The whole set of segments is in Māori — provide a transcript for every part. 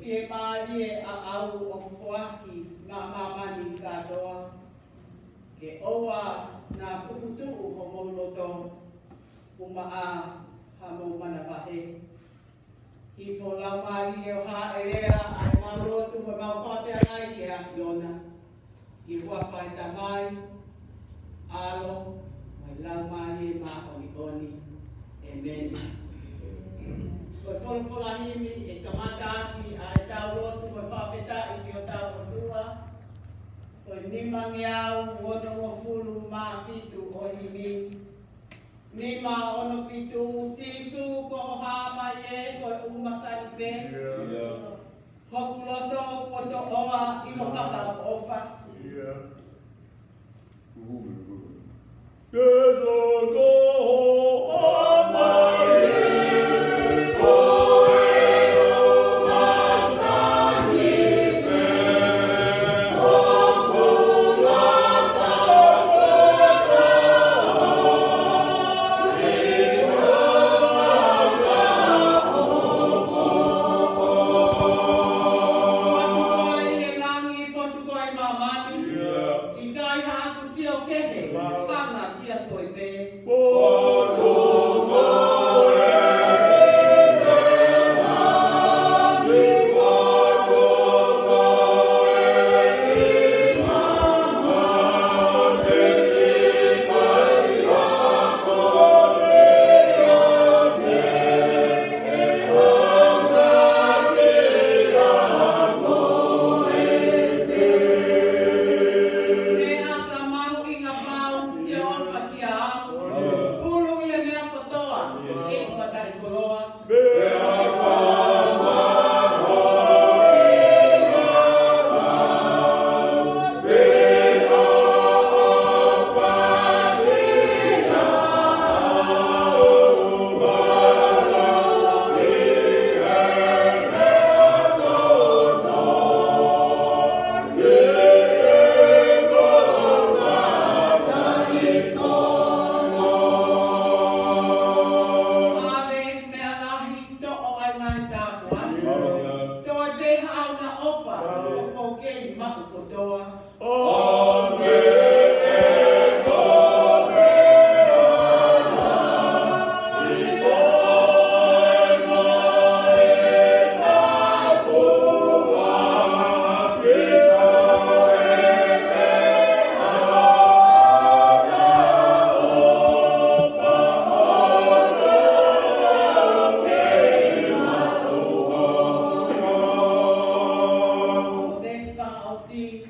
Fiemalie'anga au o fuaki ngā mamani katoa. Ke oa nā pukutu o mauloto umaa hamo manapahe. I fo laumari e o haerea ai maulotu me mauwhawhiangai ke a Fiona. I hua whai tamai, alo, mai laumari e oni. Amen. Koe wholawholahimi e kamata aki a e tau rotu koe whawheta i ki o tau rotua. Koe nima ngeau ono o fulu maa fitu o himi. Nima ono fitu Sisu ko hama ye koe umasari pe. Hoku loto koto oa i mo whaka ofa.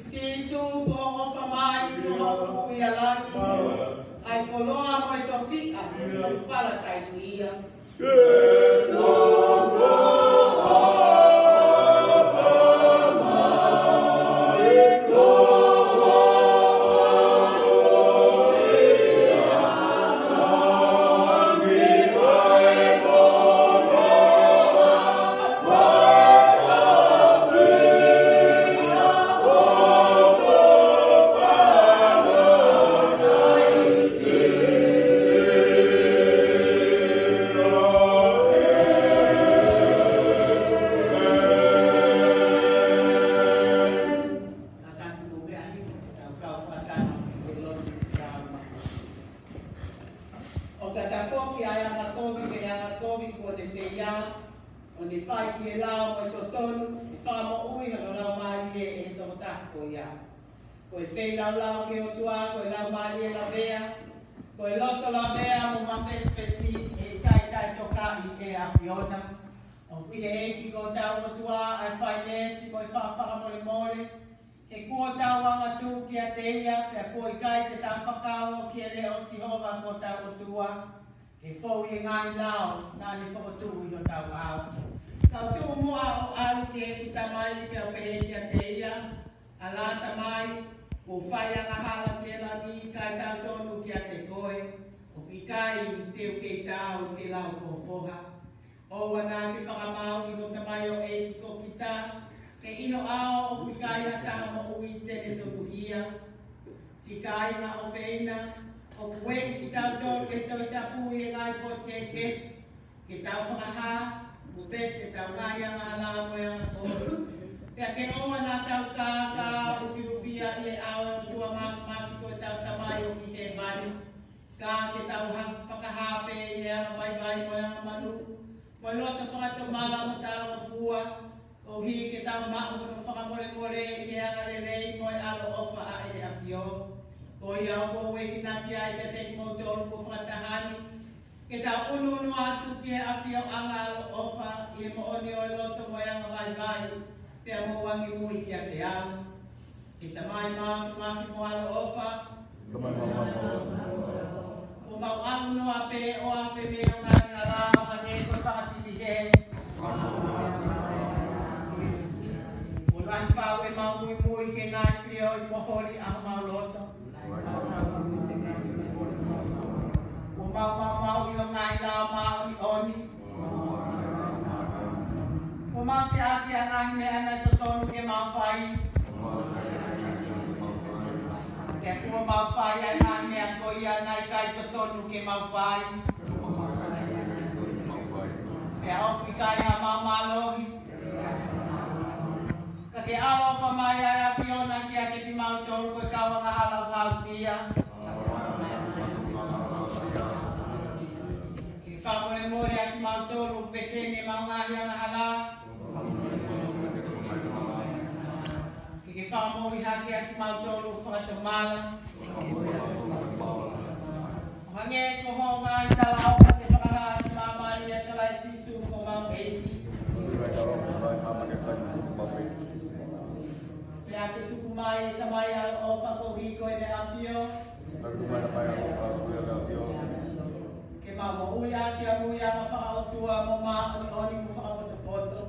Sisu ke ia, o ni whai ki e lao mo to tonu, e whamo ui hano lau maari e tō tako ia. Ko e whei lau ke o tua, ko e lau maari e lau bea, ko e loto lau bea mo mawhespesi e kai toka i e a Fiona. O kui e eki ko tau o tua, ai whai mesi ko e whawhaka mole mole, e kua tau anga tū ki a te ia, pe a kua i kai te tau whakao ki a leo sihova ko tau o tua, ke fōu i ngai lao, nā ni whakotū i o tau au. Kau tū mua o alu ki e ki tamai ki a pehe ki a te ia, a la tamai, ko whai anga hala ki e lagi kai tau tonu ki a te koe, o ki kai i teo ke i tau ki lau ko whoha. O wana ki whakamau i no tamai o e ki ko ki tā, ke ino ao o kui kai hataha mo ui tene toku hia. Si kai ngā o wheina, o kue ki tau tōru ke toi tapu i e ngai pot ke tau whakaha, upet ke tau ngai anga ala mo e anga tōru. Pea ke oa nā tau kā uwhiwhia i e ao tua mafi ko e tau tamai o ki te mani. Kā ke tau whakahape i e anga vai mo e anga manu. Mo e loto whakato mala mo tau o fua, o hi ke tau mahu no whakamore i e anga lelei mo e alo ofa a e a fio. Ko i au ko we ki naki ai te teki mo tōru ko whakatahani. Ke tau unu atu ki e a fio anga alo ofa i e mo oni o e loto mo e anga vai. Pea mo wangi mui ki a te au. Ke tamai mafi mo alo ofa. O mau anu noa pe o a wheme o ngani ngā rā o ngane ko whakasipi he. O lai whau e mau mui ke ngai whio i mohori a mau loto. O mau i o ngai la mau i oni. O mau se aki a ngai me ana to tonu ke mau whai. Ke kua mau whai a ngai me a koi a nai kai to tonu ke mau whai. Ke a opi kai a mau malohi. Ka ke alo whamai a Fiona ki a ke pi mau tonu koe kawanga halau hausia. Ke whamore mori a ki mau tonu petene mau ngahi anga hala. Ke whamori haki a ki mau tonu whakatomala. Hange ko ho ngai tala au ka te whakaha ki mamani a kalai Sisu ko mau eiti. Pea ke tuku mai e tamai alo ofa ko hiko e ne awhio. Ke mau mo ui a ki a mui a ma whakaotua mo ma oni mo whakaotopoto.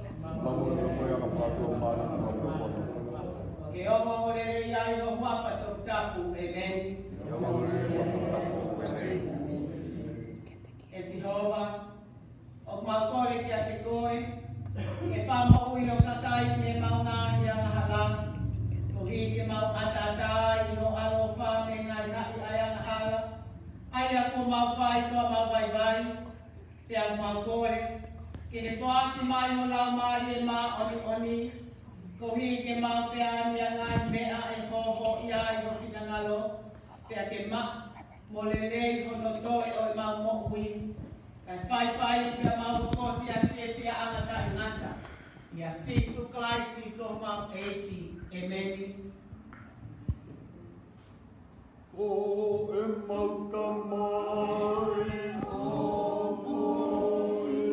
Ke omo o rere iai o huafa tok tapu, amen. E Sihova, o mau kore ki a te koe, ke whamo ui o katai me mau ngahi a ngahalang. Ko hi ke mau atatai i o alo whame ngai ngai ai a ngahala. Ai a ko mau whai kua mau vai, pea mau kore. Ke he whaati mai o lau maari e ma oni. Ko hi ke mau whiani a ngai mea e hoho i ai o whingangalo. Pea ke ma mo lelei hono toi o e mau mohui. Kai whai pea mau kosi a whia angata i ngata. Ia Sisu klaisi ko mau eiki. Amen. O e matamai o pui.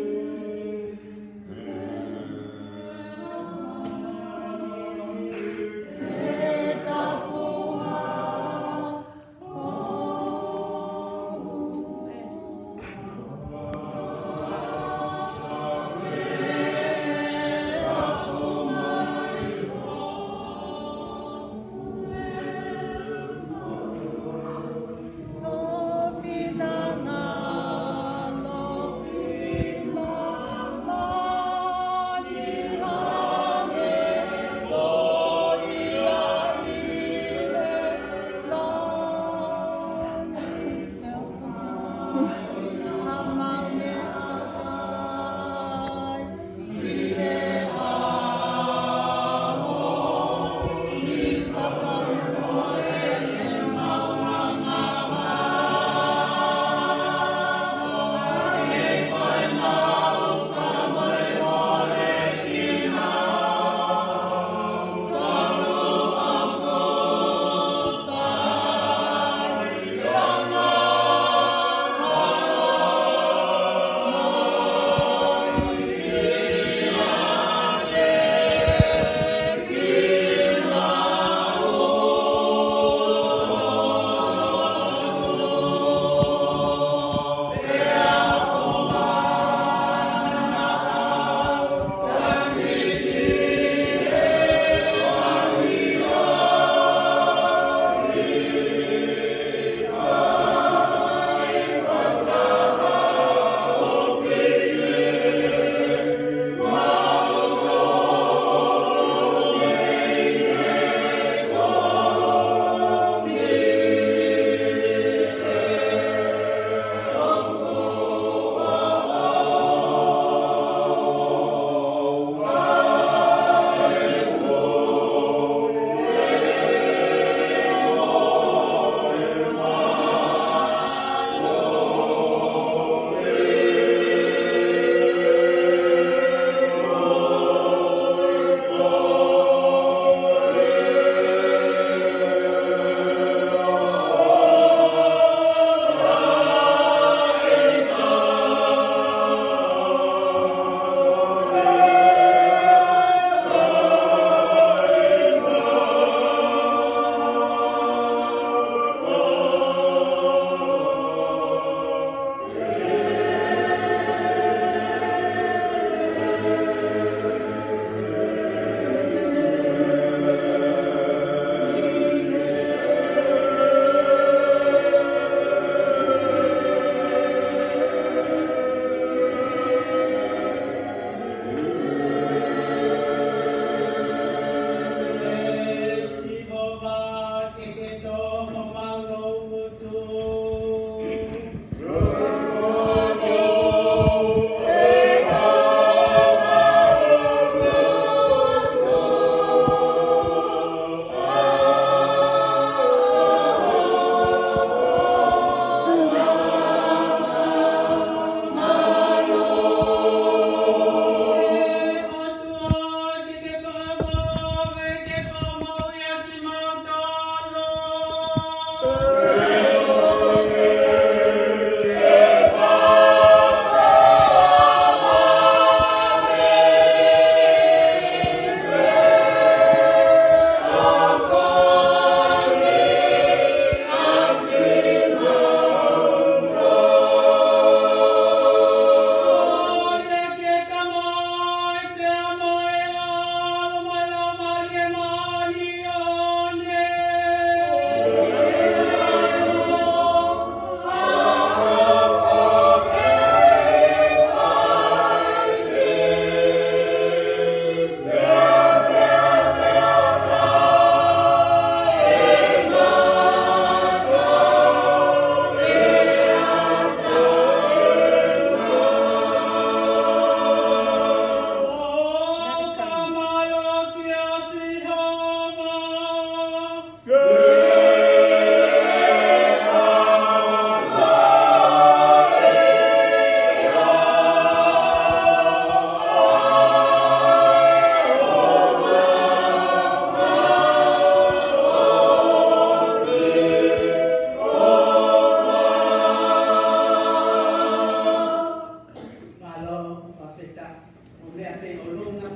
Kalesita, o mea pe o lunga,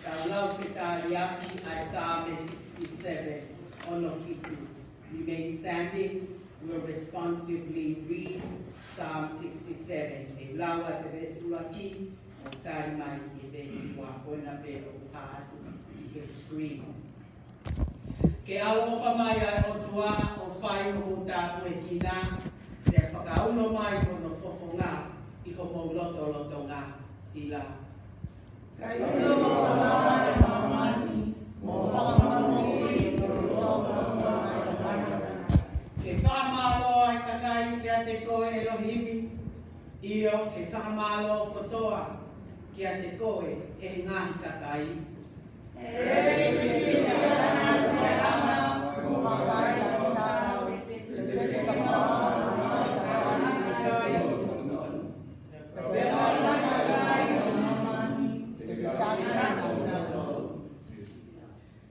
tau lau Fiemalie'anga ai Psalm 67 on the Hebrews. Remain standing, we'll responsively read Psalm 67. E laua te vesula ki, o tai mai te vesi wa koina pe o pātu i ke screen. Ke au ofa mai ai o tua o whai o tātu e kina, te whakauno mai o no fofonga i ho mou loto ngā sila. Kai uno mai mamani, mo whakamani o loto Ke whamalo ai kakai kia te koe Elohimi, io ke whamalo kotoa kia te koe e ngahi kakai.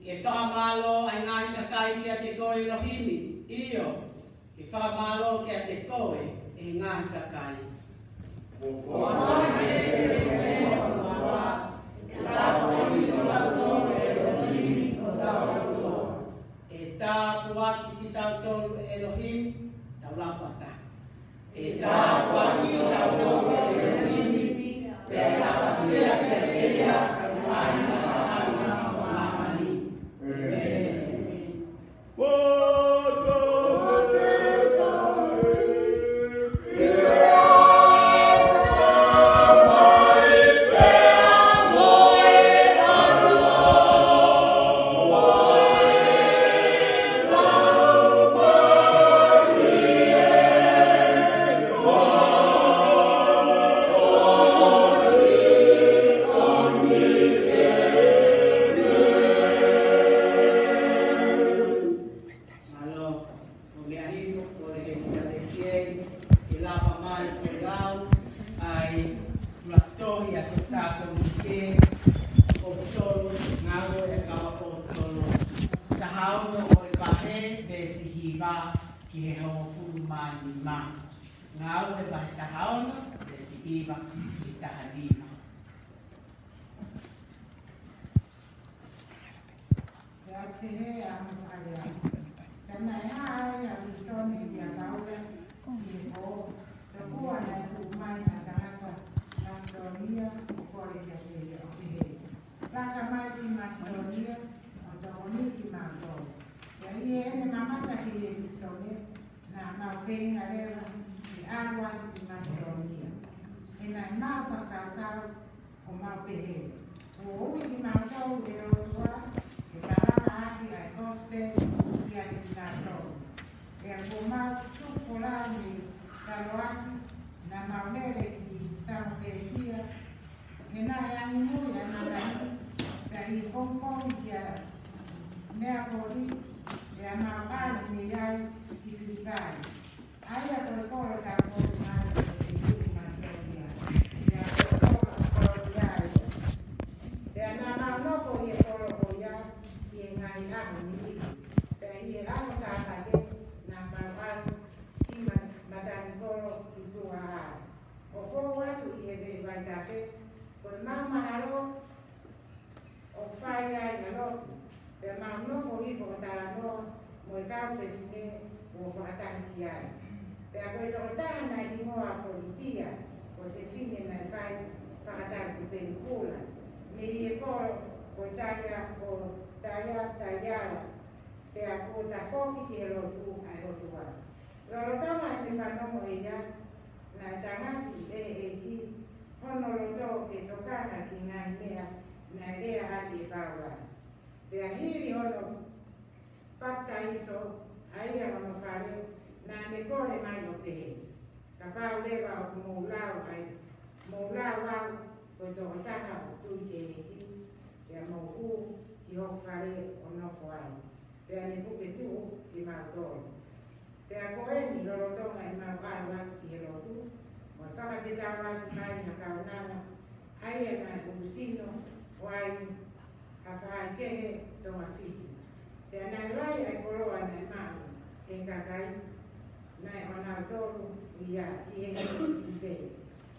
Ke whamalo ai ngahi kakai kia te koe Elohimi, io ke whamalo kia te koe e ngahi kakai. E tā puaki ki tau tolu Elohim, tau lawhata. E tā puaki ki tau tolu Elohim, te lapasia te pea, aina aina mamani. Amen.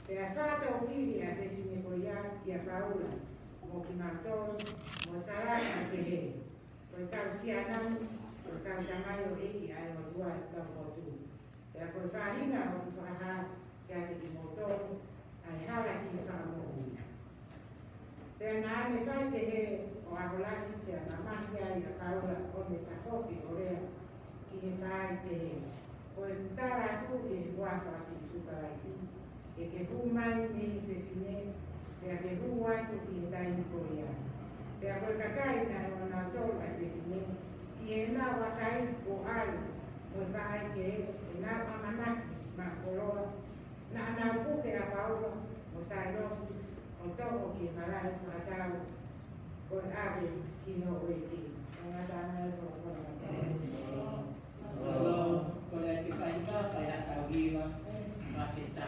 Te a whātau iri a te tine ko ia ki a paula, mo ki mātoro, mo taraka ke he. Koe kau si anamu, koe kau tamai o eki ai o tua e tau kotu. Te a koe whahinga o ki whakaha ki a te ki motoro, ai hara ki whakamohu. Te a nāne whai te he o aholaki te a mamahi ai a paula o me ta hoki o rea ki he whai te he. Koe putara atu e waka si Suparaisi. E ke humai ne he whewhine, e a ke huai ko ki e taini korea. E a koe kakai na e o nā tōla e whewhine, i e nā wakai o alu, mo e whaai ke e nā pamanaki ma koroa, na nā puke a paula, o sairosi, o tōko ki e marai whakatau, ko e awe ki no o e ki. O ngā tāna e o kona kona. Ko le ki whainga, whai atau iwa, mawhita.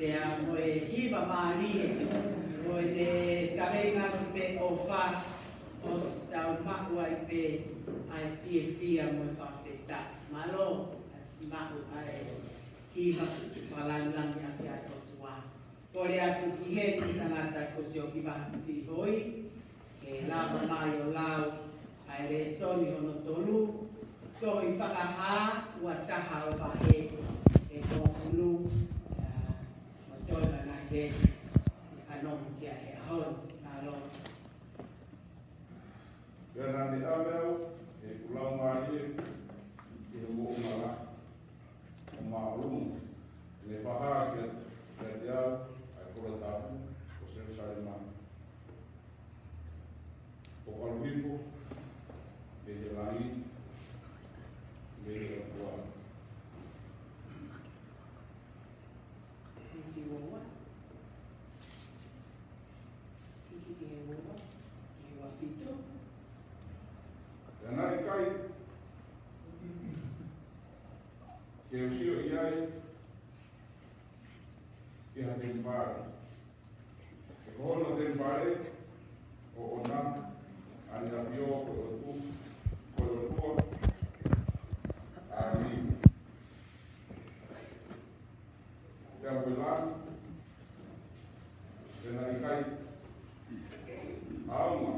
te a moe Fiemalie'anga, moe te Kaveinga pe o wha, o stau mahu ai pe ai fia moe whawheta. Malo, mahu ai Fiemalie'anga ake ato tua. Kore atu ki he ki tangata ko si o ki wahu si hoi, ke lava mai o lau, ai re soni ono tolu, tohi whakaha ua taha o wahe e tō hulu o tōna nai resi anong kia he ahon nalo. Pena ni ameo e pulau marie e mo mala o maulum le faha ke te au ai kora tapu o se sare ma o kalvifo e he lai e he kua Isi woa. Iki ki he woa. Ki he wasito. Tēnā i kai, ke o sio i ai, ki ha te mpare. E kohono te mpare, o ona, ani a pio, ko o tu, ko o tua, a ni. Te abuelani, tēnā i kai, aunga,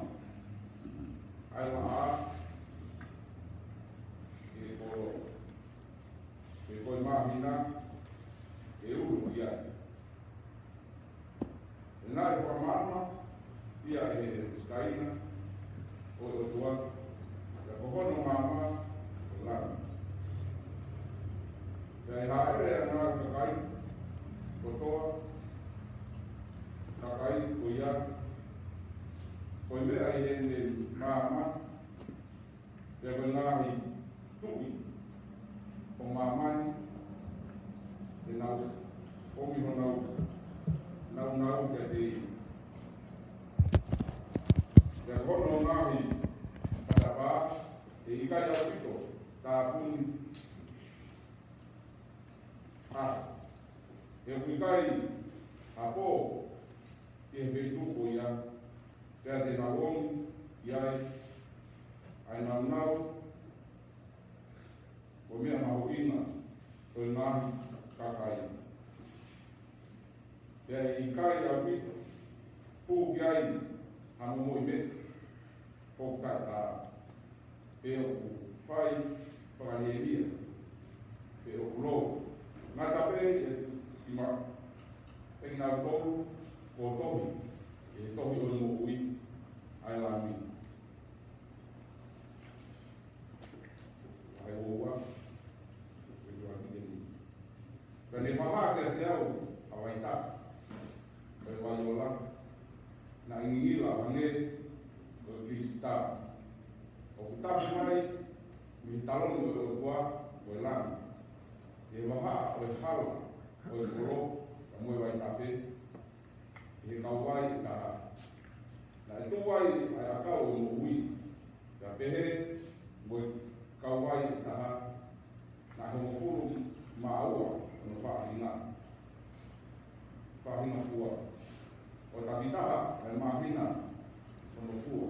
ai la a, e koi mahina e uru i ai. E nā e whamama, ia e skaina, o tua, e kohono mama, o lana. E haere e ngā kakai, kotoa, kakai, o ia, koi mea i hende mama, e koe ngāhi tui, o mamani, e nau, omi ho nau ke te i. E kono ngāhi, katapā, e ikai au pito, tā puni, e uikai, a pō, e whetuko ia, pēr te nauongi, iai, ai nau, o mea mahoina, o ngāhi kakai. Pea i kai a pito, pū kiai, hamo moi me, pōkata, pea o whai, whakanieria, pea o kulo. Ngata pe, e tima, e ngā tōru, o tohi, e tohi o mo ui, ai la mi. Ai oa, Kani maha ke te au, awai ta, kai waiola, na ingila hange, o krista. O kutafi mai, mi talon o tua, o lana. E maha, o hala, o koro, ka moe wai tafe, e kauwai e taha. Na e tuwai, ai akau o ui, ka pehe, moe kauwai e taha, na homofuru, maaua, no whāhinga fua. O tawitaha, e mahina, no fua.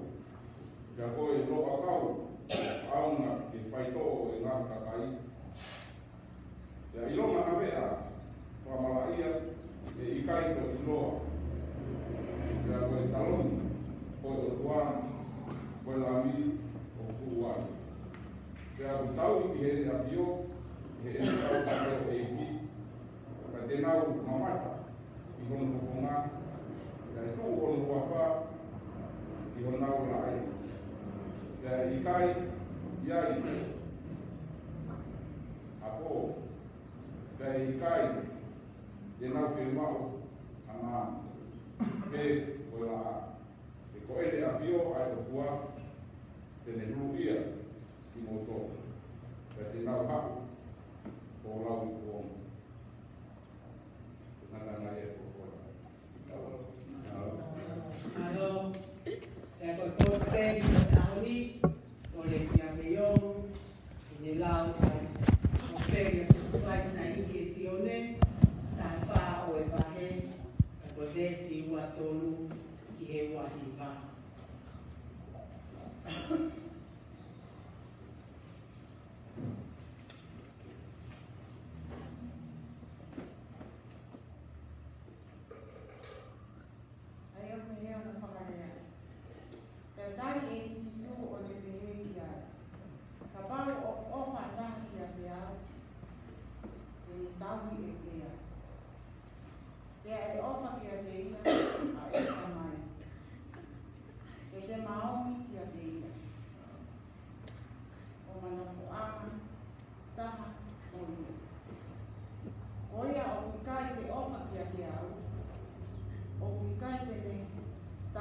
Kia koe loa kau, aunga, e whaito e ngā kakai. Kia ilonga hawea, whamalaia, e ikaito i loa. Kia koe taloni, koe o tuana, koe lami, o kuuai. Kia kutau i he a pio, he e tau tau e ki, ka tenau mamata, i hono fofonga, ka e tū hono whawha, i hono nau lai. Ka i kai, iai, a pō, ka i kai, e nau whenmao, a mā, pe, o la a. E ko ere a whio, ai o kua, tene nuru ia, ki mō tō. Ka te nau haku, o lau i kōng. Ngatanga e o kora. Alo, e koe kote, ki o tauri, o le kia meiong, i le lau, o pēria susuais na ike SIone, tā whā o e wā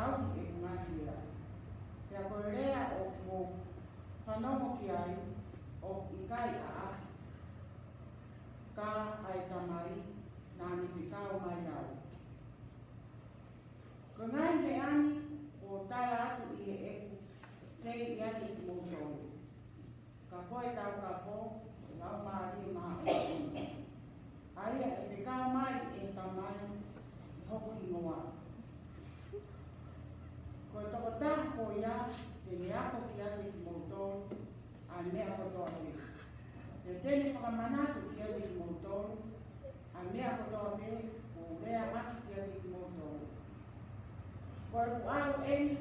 kau e kumatia. Te a koe rea o mo whanomo ki ai o i kai a a. Ka ai tamai nā ni whikao mai au. Ko ngai me ani o tala atu i e eku kei i ati ki mō tōru. Ka koe tau ka pō, lau maari e maha o. Aia e whikao mai e tamai hoku i ngoa. Ko e toko taha ko ia, te ne ako ki ati ki mō tōru, a mea kotoa me. Te tene whakamanatu ki ati ki mō tōru, a mea kotoa me, o mea aki ki ati ki mō tōru. Ko e ku aro eni,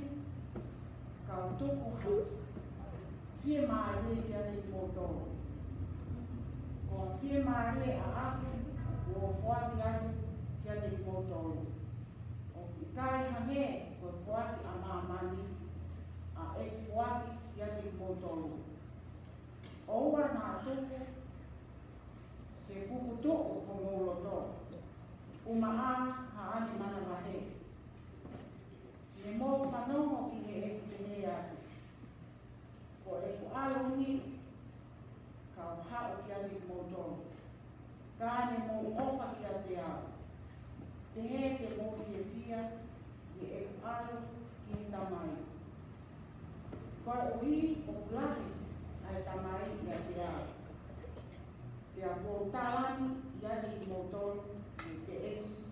ka o tuku hau, Fiemalie'anga ki ati ki mō tōru. Ko a Fiemalie'anga a ake, o whuaki ati ki ati ki mō tōru. O ki kai hange, ko e whuaki a mamani, a e whuaki ki ati ki mō tōru. Oua nā tuku, te kukutuku ko ngolo tō. Umaa ha ani mana wahe. Ne mō whanongo ki he eku te he atu. Ko eku aluni, ka o hao ki ati ki mō tōru. Ka ne mō ofa ki ati au. Te he te mō ki e pia, i eku alu ki he tamai. Ko e ui o kulahi, ai tamai i ati au. Te a pō tālani i ati i mō tōru i te esu.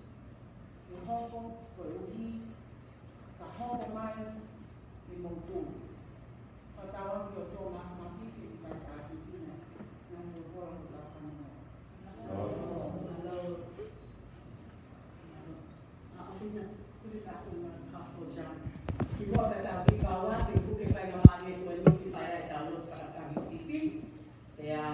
Te hoko, ko e uhi, ka hoko mai i mō tūru. Whatawangi o tō ngā mawhiki i kai tā whipina. Nā mō kora ko tā whanau. Awhina, kuri tātou ngā kāwho jam. Ki roa ka tā whikawa, te kuke whainga māne koe nuki whai ai tā lot whakatari sipi. Te a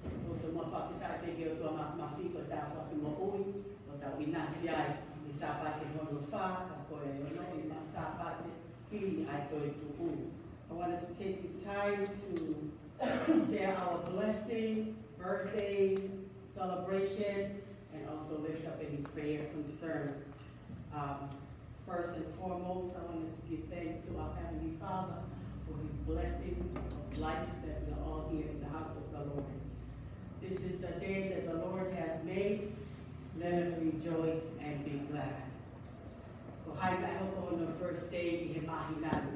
o te mawhakita te ke o tō mawhi ko tā whaku mo ui, o tā inasi ai i sāpate hono whā, ka koe ono i mā sāpate pili ai toi tuku. I wanted to take this time to share our blessing, birthdays, celebration, and also lift up any prayer concerns. First and foremost, I wanted to give thanks to our Heavenly Father for His blessing of life that we are all here in the house of the Lord. This is the day that the Lord has made. Let us rejoice and be glad. Ko hai mai hoko on the birthday I he mahi nanu.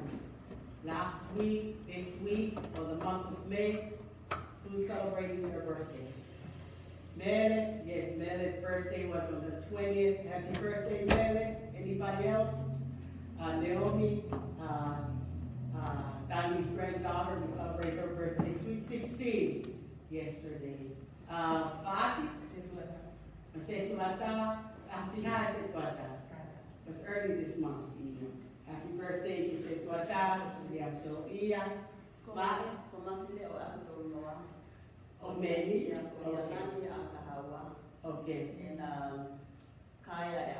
Last week, this week, or the month of May, who's celebrating their birthday? Mele, yes, Mele's birthday was on the 20th. Happy birthday, Mele. Anybody else? Naomi, Danny's granddaughter, we celebrate her birthday, sweet 16, yesterday. Fati, Masetulata, Afiha Setuata. It was early this month. Happy birthday, Masetulata, Liamso Ia. Oh, many? Okay. And Kaya.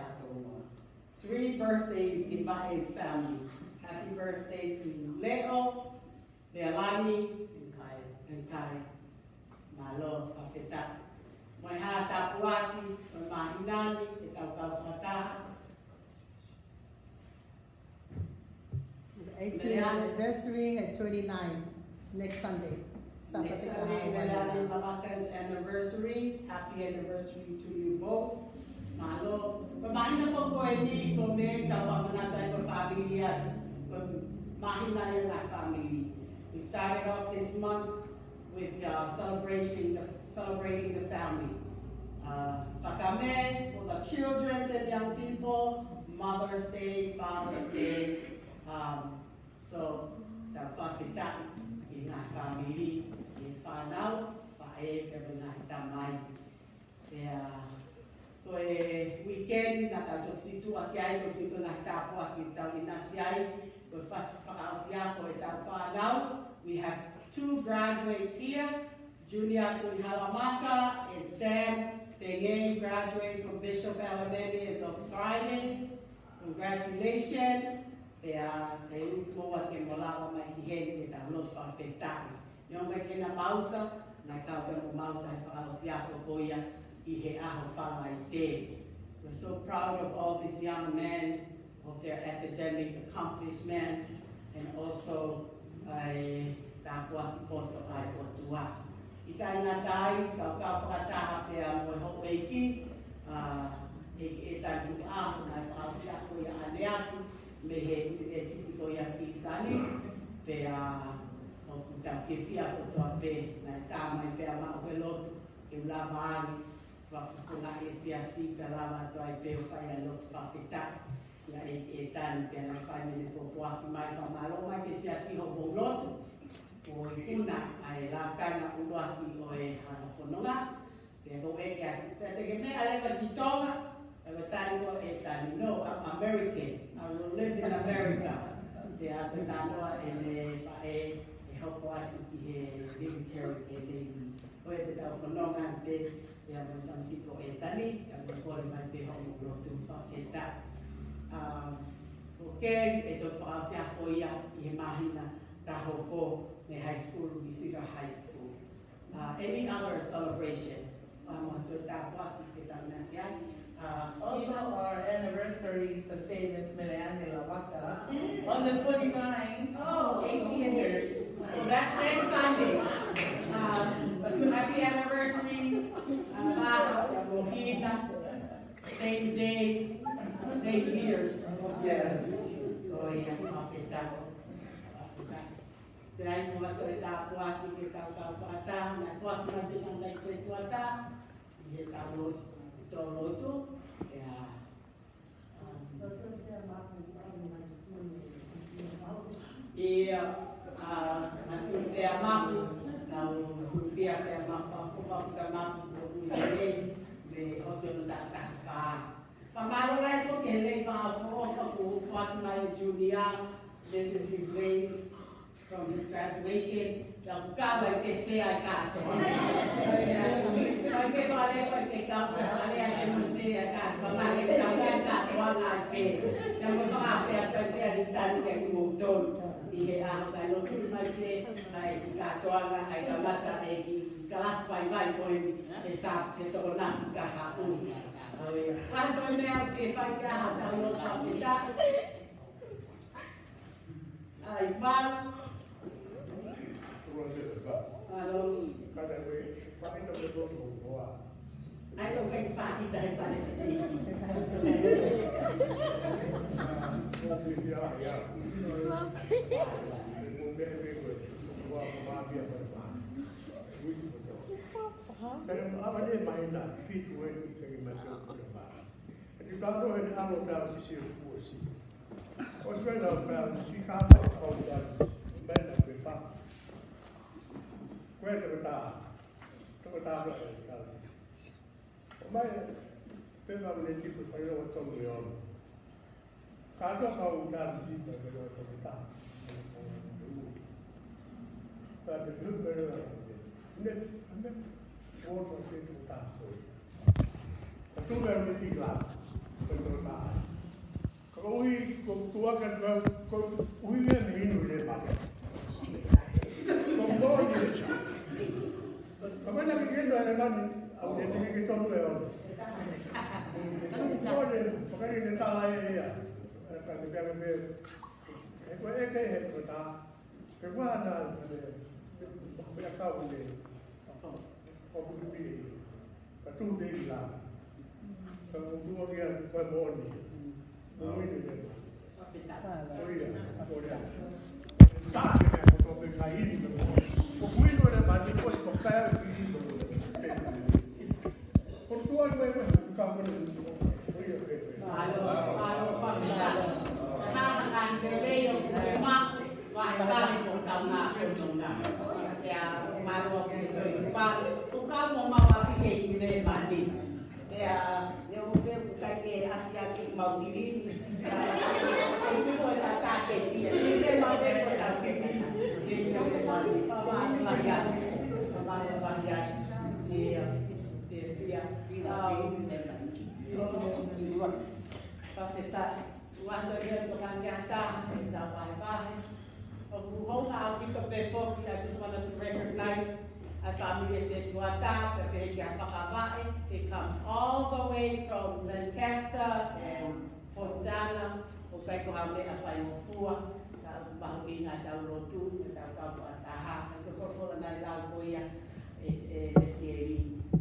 3 birthdays in Bae's family. Happy birthday to Leo, Leilani, and Kai. My love, Afeta. My heart, Tapuaki, my Mahinani, Itapafata. The 18th anniversary and 29 next Sunday. Next Sunday, Melanie Mamaka's anniversary. Happy anniversary to you both. Malo, pamahin na po hindi comment kapag natin ko family at mahina yung family. We started off this month with celebrating the family. Pakame for the children and young people, Mother's Day, Father's Day. So the fakita in our family, in Fanau, Pae, Kaveinga, ko e weekend na tato situ aki ai ko situ na tapo aki tau inasiai ko whakaosia ko e tau whanau. We have 2 graduates here, Julia Kunhalamaka and Sam Tenge graduating from Bishop Elementary as of Friday. Congratulations. Te último aki molava mai ki hei te tau lot whawhetaki. Nyo mai kena mausa, na tau pe mo mausa e whakaosia ko koia. We're so proud of all these young men of their academic accomplishments, and also tāpua poto ai o tua. I kai ngā tai, kau whakataha pia mo ho eiki, e tai tu ahu nai whakausia ko ia aneafu, me he siti ko ia SIone, pia o kuta whiwhia ko toa pe, nai tāmai pia mao he lotu, e ula maani, whafufunga e siasi, ka lawa toa i peo whai a lotu whawhita, ia e tani pia nai whai mene ko poaki mai whamalo mai ke siasi ho mo lotu, o i una ai la kaina uruaki o e hana whanonga, pia ho e kia, pia te ke mea lewa ki Tonga, lewa tani o e tani, no, I'm American, I will live in America, pia te tanoa e me whae, haupo atu ki he military e Navy. O e te tau whanonga te pia mo tamsiko e tani, a me kore mai te hongo rotu whawheta. O kei e tau whakausia ko ia i he mahina ta hoko me high school, Kalesita High School. Any other celebration? Mo te tāpua ki te taunasiai. Also, our anniversary is the same as Fiemalie'anga Waka. On the 29th, 18 years. So that's next Sunday. Happy anniversary. Mohina. Same days, same years. Yeah. So yeah, after Tonight, we want to talk ki kita whakata, na tuak na binang like sa tuata, i talo tu, kaya nanti kaya mapu, tau hufia kaya mapu, kaya mapu, me also tak fa. Pamalo lai ko kele fa for Fatima Julia. This is his raise from his graduation. Yang kawal ke saya kat. Porque vale porque kau vale yang mesti kat. Pamalo kawal kat wang ate. Yang mesti apa yang terjadi tadi yang muncul. Ihe kalau tu macam ai katoanga ai kamata ai kelas pai ko esap itu nak kahapu. Quando me che fai da lo capita. Ai mal. Kada we pakai tu betul buat. Ai lo che fai dai fare senti. Mungkin ya ya. Mungkin betul buat mafia bermain. Kalau apa dia main nak fit way saya macam apa. Jadi kalau ada orang tahu sisi kursi. Kalau ada orang sisi kata kau dah benar betul. Kau tak tahu kalau. Mai pela lei que foi o outro leão. Cada kau dah sisi betul betul. Tapi tu betul. Ini Orang itu tak tahu. Itu baru tiga, betul tak. Kalau tua kan kalau yang ini boleh pakai. Kalau ini, apa nak kita ada kan? Awak ini kita tahu leon. Kalau ini, pakai ini salah ya. Kalau kita ambil, itu ekor kita. Kerana ada, banyak kau boleh. Kau berdiri, kau diri lah. Kau dua dia berbodi, mungkin dia. Oh iya, oh iya. Tak ada kau berkain. Kau boleh ada banyak kau pakai ini. Kau tua juga kau boleh. Oh iya, Kalau família, kan beliau mak, wah kau kau nak ya malu itu bukan mau mahu fikir ini mati ya yang mungkin bukan ke Asia mau sini itu boleh tak dia ini saya mau berkata sini ini mati paman bayar dia tapi tak waktu dia bukan nyata tidak baik. Before, I just wanted to recognize a family said Tuata, they come all the way from Lancaster and Fontana, kau le a whai o fua, ka mahu i ngā tau rotu, me tau kau whaataha, ka whawhora nai lau koia, e si e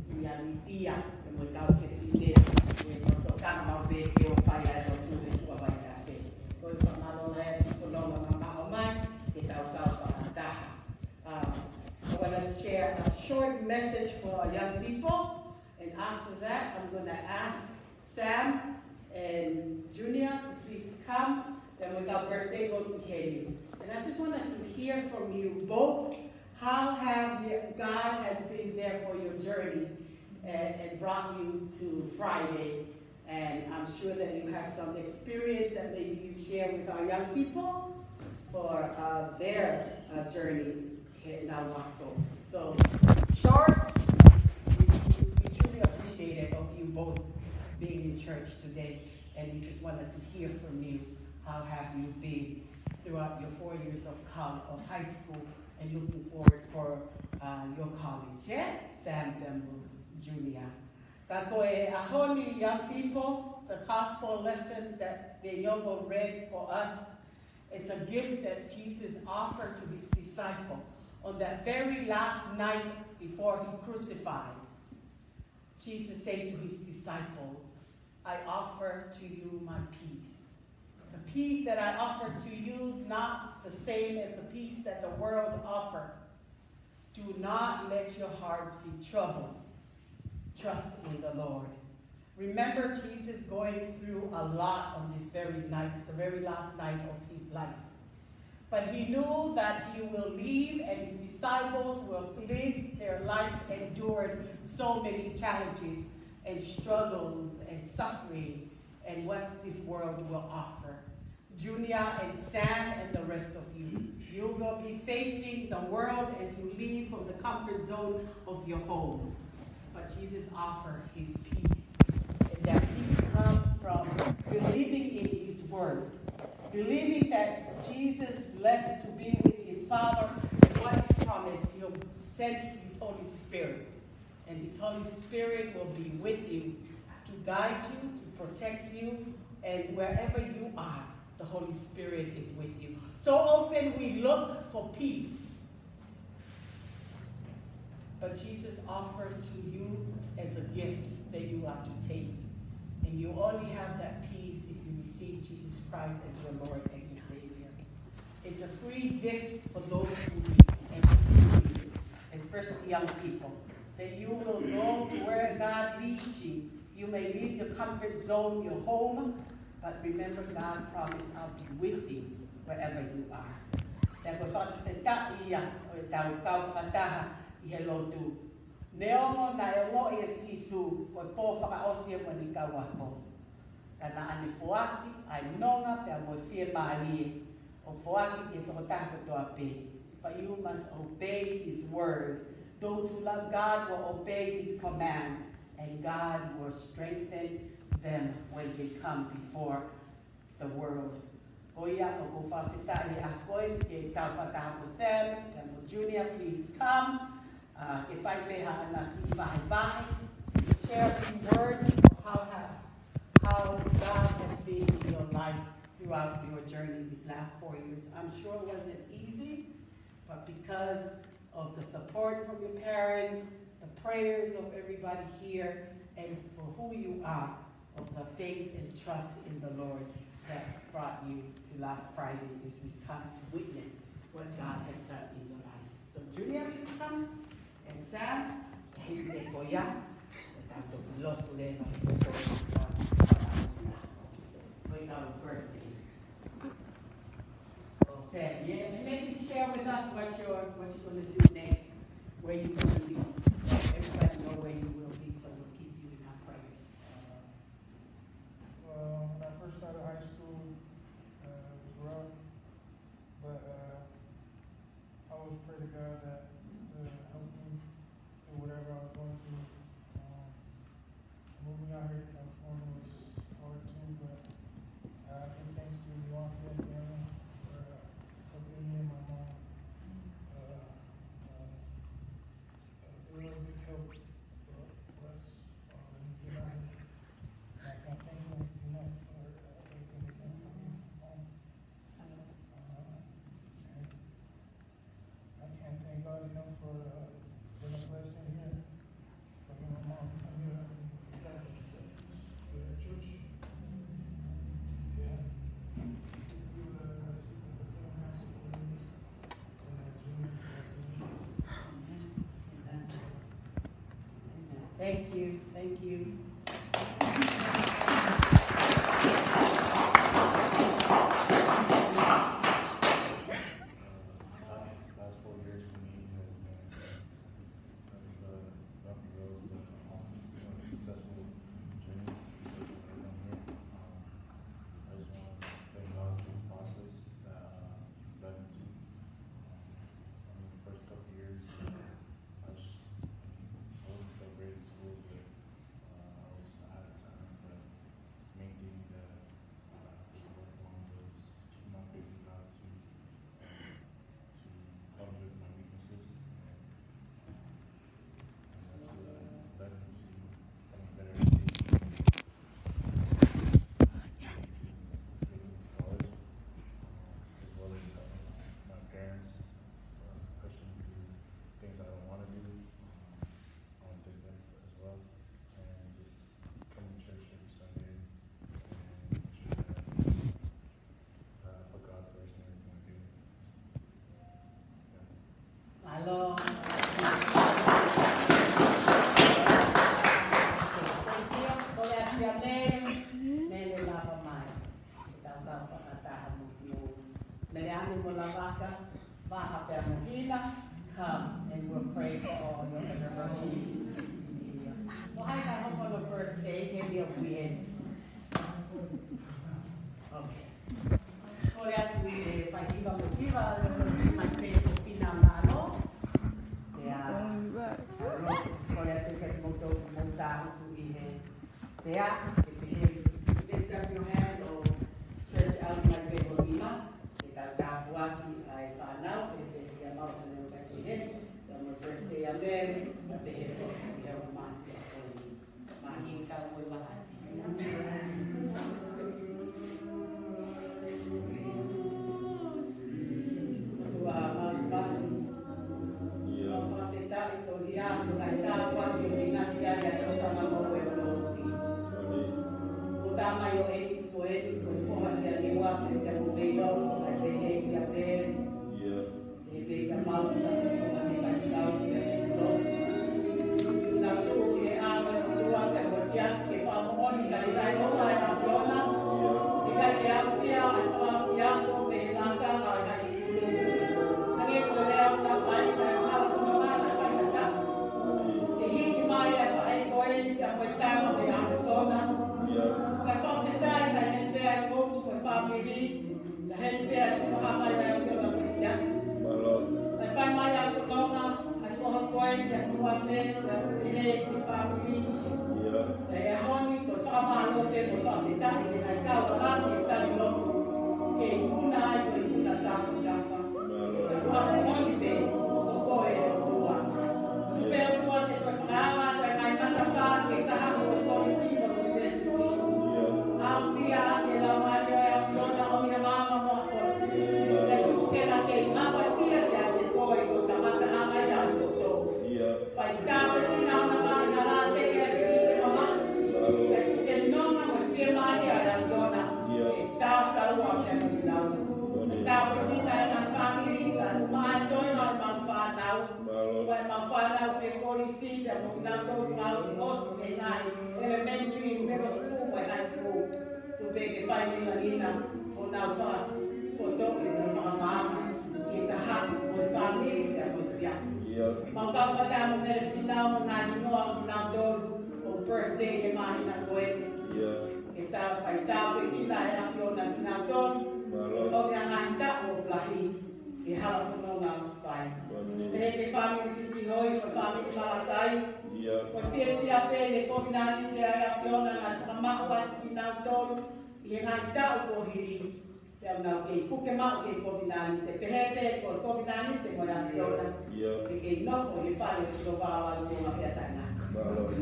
i anitia, e mo tau ke white, e mo to kama mau be ke o whai ai rotu, e tua vai ka whe. Koi whamalo lai ati whanonga mama o mai, e tau kau whaataha. I want to share a short message for our young people, and after that, I'm going to ask Sam and Junior to please come. Then we got birthday vote Kenny. And I just wanted to hear from you both. How have God has been there for your journey and brought you to Friday? And I'm sure that you have some experience that maybe you share with our young people for their journey in Nahuatl. So, short, we truly appreciate it of you both being in church today, and we just wanted to hear from you. How have you been throughout your 4 years of high school, and looking forward for your college? Yeah, Sam Junior. Kakoe ahoni young people, the gospel lessons that the Yogo read for us. It's a gift that Jesus offered to his disciple on that very last night before he crucified. Jesus said to his disciples, I offer to you my peace. The peace that I offer to you, not the same as the peace that the world offers. Do not let your hearts be troubled. Trust in the Lord. Remember Jesus going through a lot on this very night, the very last night of his life. But he knew that he will leave and his disciples will live their life enduring so many challenges and struggles and suffering and what this world will offer. Junior and Sam and the rest of you, you will be facing the world as you leave from the comfort zone of your home. But Jesus offered his peace. And that peace comes from believing in his word. Believing that Jesus left to be with his Father, and what he promised, he'll send his Holy Spirit. And his Holy Spirit will be with you to guide you, to protect you, and wherever you are, the Holy Spirit is with you. So often we look for peace, but Jesus offered to you as a gift that you are to take. And you only have that peace if you receive Jesus Christ as your Lord and your Savior. It's a free gift for those who need and who need it, especially young people, that you will go to where God leads you. You may leave your comfort zone, your home, but remember God promised I'll be with you wherever you are. Neongo na ewo e Sisu ko po whakaosia mo ni kawako. Kana ani foaki ai nonga pe mo Fiemalie'anga o foaki e tokotako to ape. But you must obey his word. Those who love God will obey his command, and God will strengthen them when they come before the world. Oya o ko whawhita i a koe ke tau whataha ko Sam, and Junior, please come. If I may have enough, share a few words of how God has been in your life throughout your journey these last 4 years. I'm sure it wasn't easy, but because of the support from your parents, the prayers of everybody here, and for who you are, of the faith and trust in the Lord that brought you to last Friday as we come to witness what God has done in your life. So Julia, please come. And Sam, hindi ko yan. Tanto pilot ko rin ang birthday. So Sam, yeah, and maybe share with us what you're going to do next, where you're going to be. Everybody know where you will be, so we'll keep you in our prayers. When I first started high school, it was rough, but I always pray to God that help me through whatever I was going through. Moving out here to California was hard too, but I think thanks to the Yankee and family for helping me and my mom. for the question here from your mom. I'm here in the church. Yeah. Thank you, thank you. Last 4 years for me has been bumpy roads, but also successful journeys because of what I'm here. I just want to thank God for the process that led into. The first couple of years, I wasn't so great at school, but I was out of time. But the main thing that I worked on was keeping my faith in God to help me with my weaknesses, and that's what led me to becoming a better education, college, as well as helping my parents, pushing me to do things I don't want to do. I want to thank them as well, and just coming to church every Sunday and make sure that I put God first in everything I do. Hello. Come and we'll pray for all your needs. Well, I got hope on the birthday, give you a win. Okay. Ora tu whaikiwa motiva, mai peto Fiemalie'anga. Ora tu ke moto monta tu I he. If you lift up your hand or stretch out my peto ima, ka waki ai whanau, e te mausa neu kaki he, my birthday a mere, a te he fo, I hau mati a koni. Mahi ka oi waha. Elementary, middle school, and high school, to be Fiemalie'anga, o nau wha, o toki o whakamama, ki ta haku, o whamiri, o sias. Mau kawhata mo mere whinau, ngā hinoa, o nau toru, o birthday e mahi na koe. Ki ta whaitapu ki ta he afi o nau toru, o toki a ngā hita o plahi, ki hala whanonga whai. Te he whamiri fisi hoi, o whamiri malakai, o whiawhia pēne kohinani te ai a whiona ngā whakamau atu ki nau tolu I e ngā tau kohiri. Te au nau kei puke mau kei kohinani, te pehepe ko kohinani te moe a whiona. Te kei nofo I whare o silo wāo au te ngā pia tainga.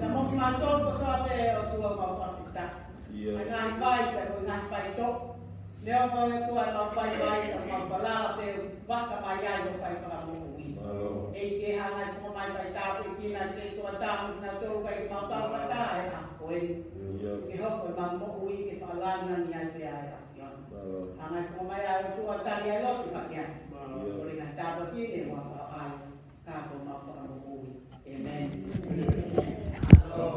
Ta moki mā tolu ko toa pē o tua mau whawhita. A ngā whai te o ngā whai tō. Leo mo e tua mau whai whai, a mau whalala pē o waka mai ai o whai whakamoku I. E ke hanga i whamai pai tāpu ki na se tua tāpu na tōru kai ki māpau whata e a koe. Ke hoko i mammo ui ke whalanga ni ai te ai a Sione. Hanga i whamai ai o tua tari ai lotu pa kia. Kore ngai tāpu ki ne wā wha ai. Kāko mā whakamu ui. Amen. Hello.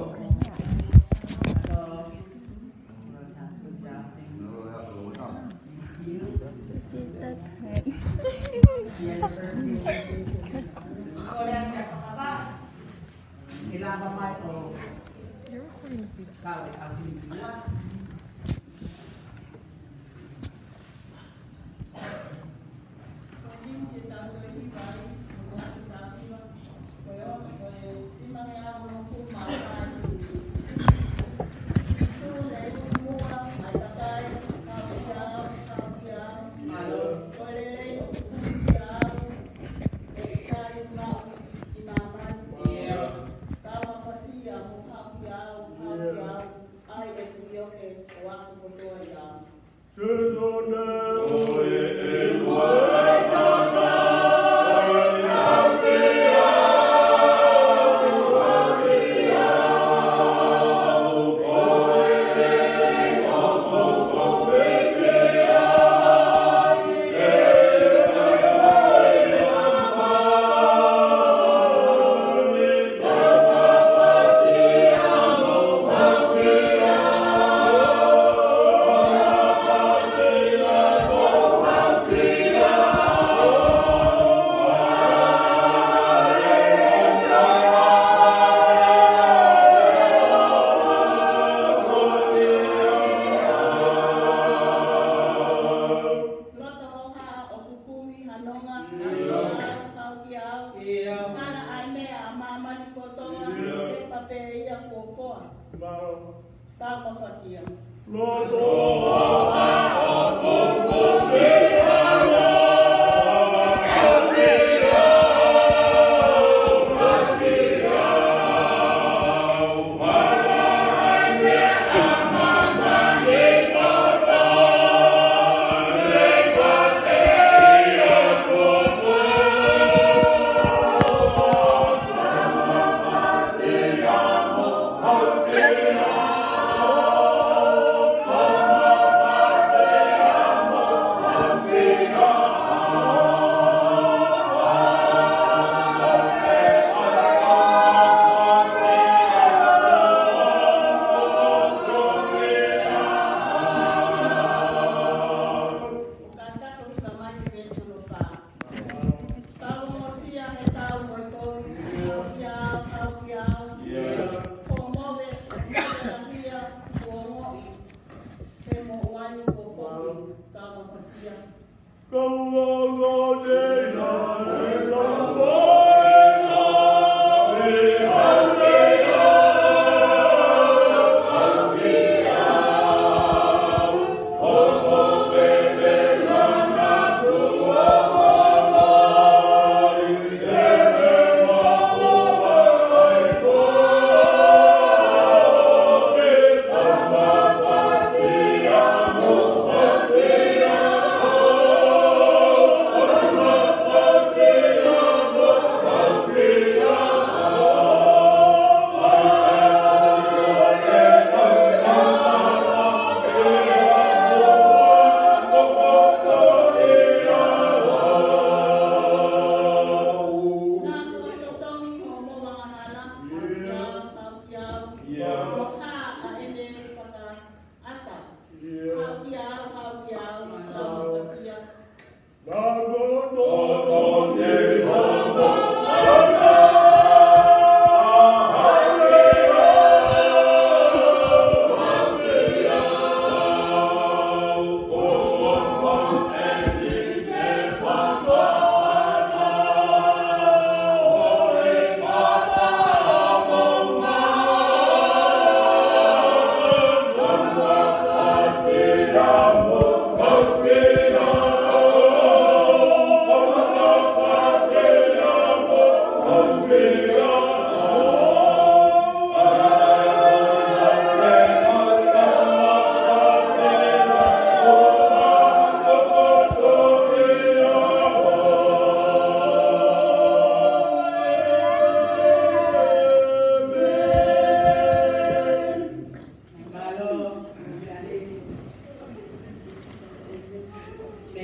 Your recording is beautiful.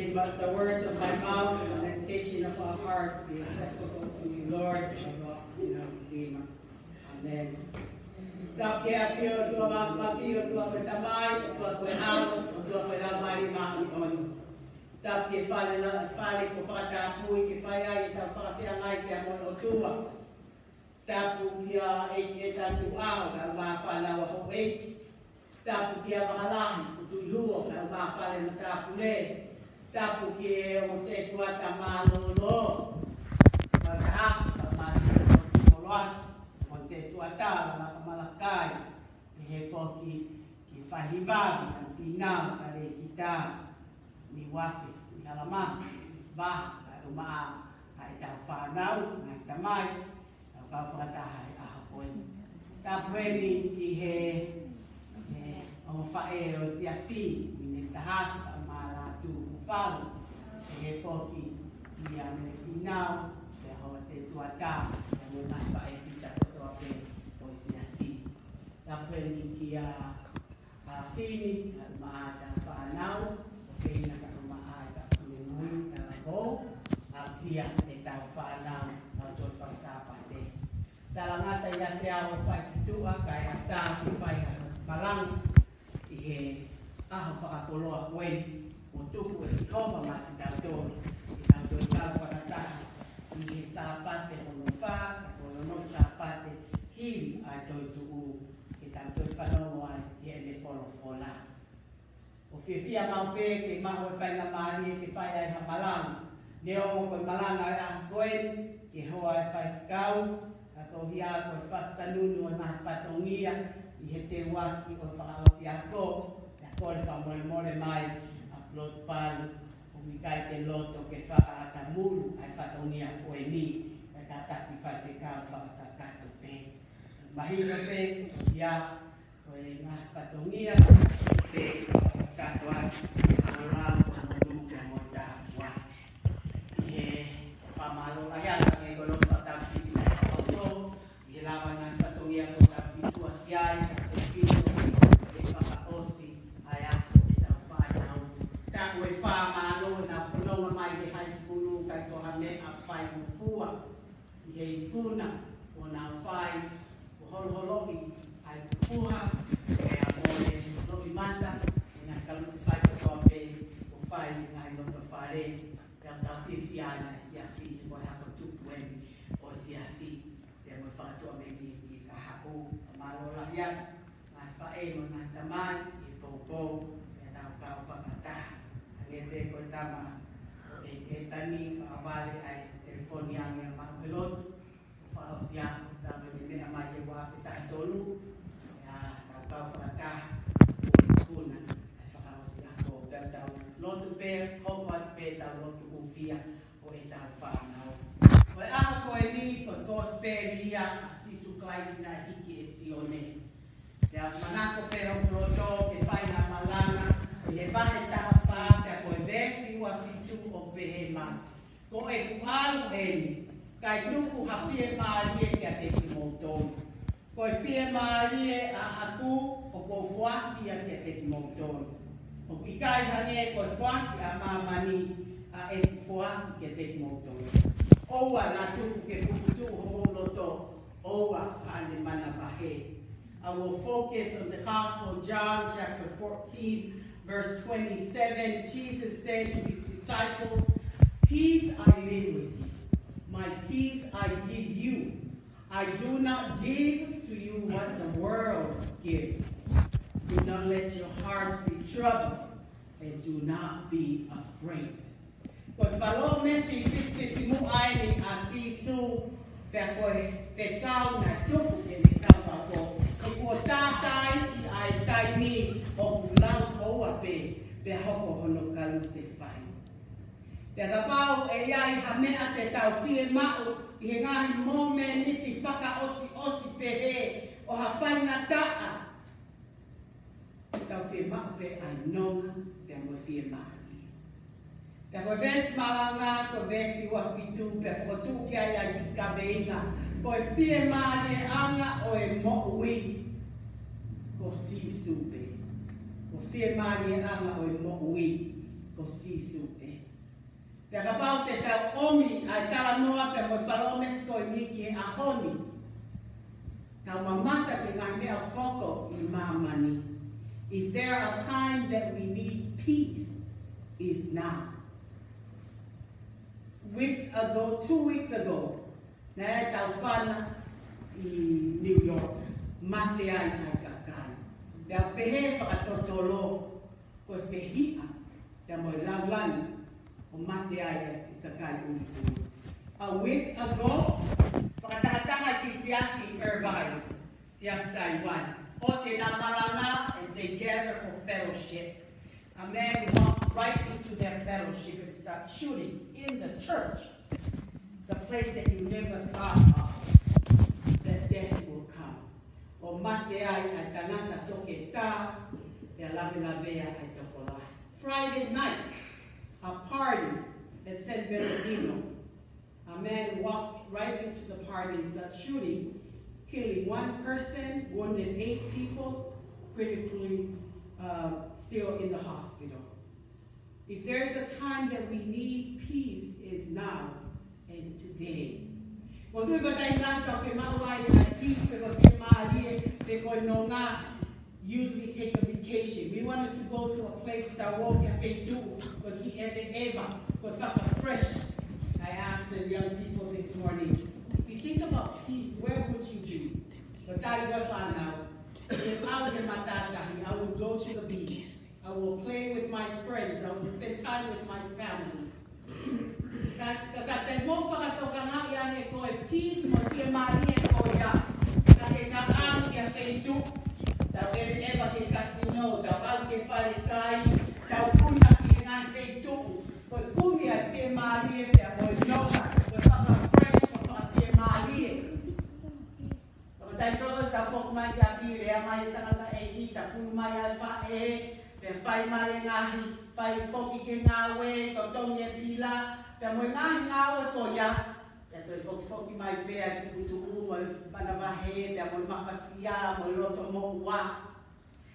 May the words of my mouth and the meditation of our hearts be acceptable to you, Lord, and our Redeemer. Amen. Tapos kaya tua mafio tua ketamai, tua kuehau, tua kuelamai makion. Tapos ke fale ko fata pui ke faya ita Fiemalie'anga ke amon otua. Tapos kia eta tuau ka mafala wa hoei. Tapos kia mahalahi kutuihuo ka mafala mutapule. Tapos ke o se tua tamalolo. Pagah pamati se tuata la malakai he foki ki fahiba ang pina kare kita ni wafi ni alama ba uma ai ta fanau na tamai ka fata hai ahapon tapweni ki he o fae o siasi ni tahaf amala tu ufal he foki ni ame finau se ho se tuata ni na fae Tapos kia kini maasa fanau, kini nakarumaata kumui talago, aksia eta fanau atau pasapate. Dalam ata ya tiao fai tua kaya ta fai malang ihe fakatoloa kwen untuk koma mati dato fakata ihe sapate honofa hono sapate him atau tu tanto whanoa i ene wholofola. O whiwhia maupe ke maho whai na maari ke whai ai ha malang. Neo mo koe malang ai a koen, ke hoa e whai kau, a ko hia koe whastanunu o naha whatongia, i he te waki o whakaosi a ko, a kore whamore mai, a plot palu, o mikai te loto ke whakaata mulu, ai whatongia koe ni, e kataki whai te kau whakatakato pe. Mahina pe, ya, koe ngā whatongia, pe, katoa, alam, amalum, kamota, wa. Ie, pamalo, ayala, e kolong patapsi, auto, ie lawa ngā whatongia, ko tapsi tua tiai, ko pito, e whakaosi, aya, e tau whaitau. Tako e whamalo, na whanonga mai ke high school, kai toha me a whai ufua, ie ikuna, o nā whai, holo-hologi ai puha e a mole logi manda na kalusi fai ko pe o fai ngai no to fare ka ta Fiemalie'anga siasi mo ha ko tu wen o siasi te mo fa to me ni ka ha ko malo la ya na fa e mo na tamai e popo e ta ka fa kata ngete ko tama e tani fa vale ai telefoni yang ma pelot fa osia dame me ama ye wa fita tolu ya ta fata kuna fa osia ko ta lotu pe ko wat pe ta lotu ufia o eta fa na o a ko ni ko tosperia Sisu Kalesita hiki SIone ya manako pe o proto ke fai na malana ye va eta fa ta ko vesi wa fitu o pehema ko e kualu eni kai tuku ha Fiemalie'anga kia te kimoutonu. Koe Fiemalie'anga a aku o ko fuaki a kia te kimoutonu. O kikai hane koe fuaki a mamani a e fuaki kia te kimoutonu. Oua na tuku ke pukutu ho loto, oua ane mana pahe. I will focus on the Gospel of John chapter 14 verse 27. Jesus said to his disciples, "Peace I leave with you. My peace I give you. I do not give to you what the world gives. Do not let your hearts be troubled, and do not be afraid." Kung palo mesi fiske simu ay ni Sisu, pekoy pekaw na tuku kinikaw ako. Ikutatay ay kay ni o kulang o wape, behoko hono kalusifay. Pagapau e iai hame ate tau Fiemalie'anga i ngahi mome niti whaka osi pehe o hawhai na taa. Tau Fiemalie'anga ai nonga pe mo Fiemalie'anga. Pe ko vesi malanga ko vesi wa fitu pe fotu ki ai ki Kaveinga ko Fiemalie'anga o e mo ui ko Sisu pe. Ko Fiemalie'anga o e mo ui ko Sisu e. Pea ka pau te tau omi ai tala noa pe mo palomes ko ni ki a honi. Tau mamata ke ngā mea koko I mamani. If there are times that we need peace, is now. 2 weeks ago, na tau whana I New York, mate ai kakai. Pea pehe whakatotolo ko whehia, pea mo laulani, o mate ai kakai unikuni. A week ago, whakatahataha ki Siasi Irvine, Siasi Taiwan. O se na maranga, and they gather for fellowship. A man walked right into their fellowship and started shooting in the church, the place that you never thought of, that death will come. O mate ai tanaka toke ta, e lave lavea ai tokola. Friday night, a party at San Bernardino. A man walked right into the party and started shooting, killing 1 person, wounding 8 people, critically still in the hospital. If there's a time that we need peace, is now and today. Kung doon ko tayo lang ka, Fiemalie'anga at peace, pero Fiemalie'anga, pero nonga, usually take a vacation. We wanted to go to a place that won't get paid to, but he eva, but fresh. I asked the young people this morning, if you think about peace, where would you be? But I will find out. If I was in Matatahi, I would go to the beach. I will play with my friends. I will spend time with my family. Kaya mo whakatoka nga e ko e peace mo Fiemalie'anga ko ia. Kaya ang kia whentu, tau eva ke casino, tau au ke wharekai, tau kuna ki ngā whentu. Ko kumi a Fiemalie'anga te a mo noa, ko fresh mo Fiemalie'anga. Tai toro ta fok mai ka pire a mai tangata e ki ta fulu mai a wha e pe whai mai ngahi whai foki ke ngā we ko tongi e pila pe mo ngahi ngā we ko ia pe toi foki mai pea ki kutu u mo panawahe pe mo mawhasia mo loto mo ua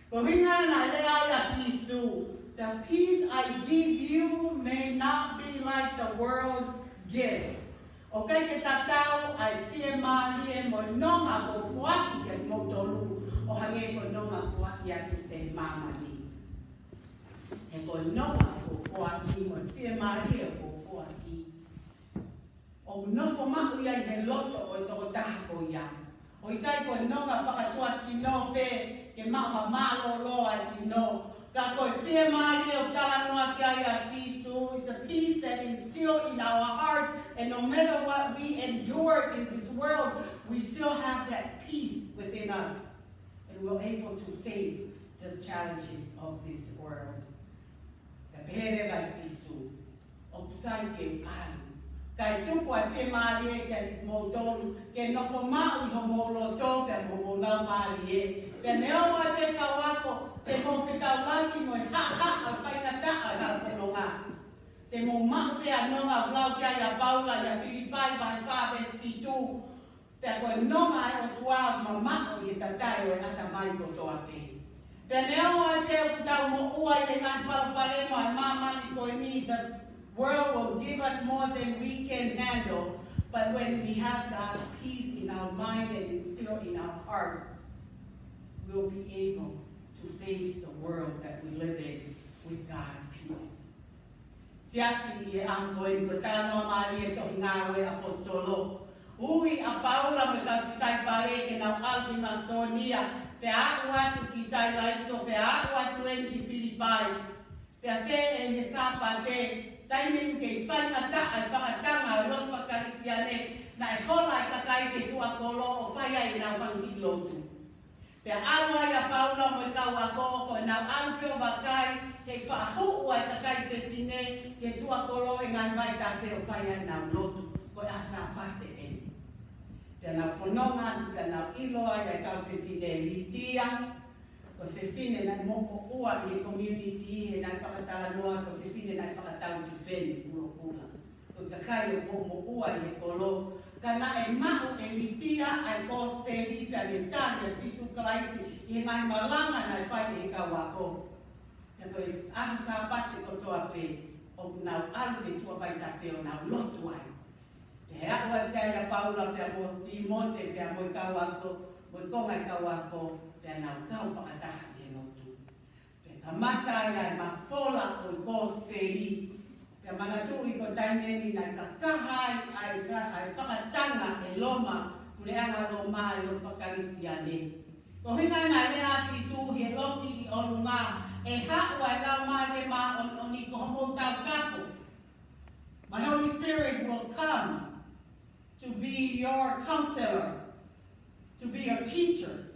ko hinga na lea ia Sisu. The peace I give you may not be like the world gives. Okay, ke tatau ai Fiemalie'anga mo nonga ko fuaki ke mo tolu o hange ko nonga fuaki atu te mamani. E ko nonga ko fuaki mo Fiemalie'anga ko fuaki. O nofo maku ia he loto o toko taha ko ia. O itai ko nonga whakatua sino pe ke maha malo loa sino. Ka ko Fiemalie'anga o talanoa kia ia Sisu. It's a peace that is still in our hearts, and no matter what we endure in this world, we still have that peace within us, and we're able to face the challenges of this world. Kapere ba Sisu, opsai ke palu. Kai tupu a Fiemalie'anga ke mo tolu, ke nofo mau I homo loto ke mo lau Malie. Pe neo a te kawako, te mo whikaulaki mo ha a whainata a la whenonga. Te mo mau pe a nonga blau kia ia Paula ia Filipai vai whawes ki tū. Pe a koe nonga e o tua ma mao I tatai o e ata mai ko toa pe. Pe neo a te o tau mo ua I ngā parapare mo e mamani koe ni. The world will give us more than we can handle. But when we have God's peace in our mind and it's still in our heart, we'll be able to face the world that we live in with God's peace. Siasi e angoi ko tano mali e tohi ngā we apostolo. Ui a Paula me ka kisai pare ke nau alpi Mastonia. Pe a atu ki tai laiso, pe a atu en ki Filipai. Pe a fe e he sapa te. Taime ke whainata ai whakatanga lot whakarisiane. Na e hola e kakai ke tua kolo o whaia I nau whangi lotu. Pe awa ia Paula mo tau a ko nau alpio wakai ke whahu ai kakai te tine ke tua kolo e ngai mai ta te o whaia nau lotu ko asa pate e. Pe nau whanonga, pe nau iloa ia kau te tine litia, ko te tine nai moko ua I community e nai whakatala noa ko te tine nai whakatau ki peni kuro kura. Ko kakai o moko ua I kolo. Kana e mahu e mitia ai kosperi pe a metania Sisu Kalaisi I ngai malanga nai whai e kawako. E koe ahu sa pate kotoa pe, o nau alu e tua pai ta wheo nau lotu ai. Te hea koe teira paula pia mo i monte pia mo i kau ako, mo i konga i kau ako, pia nau kau whakataha i e lotu. Pia ka mata ia e mawhola o i kōsperi, pia manatu i ko taimeni na ka kahai ai whakatanga e loma, kuleanga loma e lo whakaristiane. Ko hina na lea Sisu he loki i olunga, e haua e lau mare ma o ni ko homo tau kapo. My Holy Spirit will come to be your counselor, to be your teacher,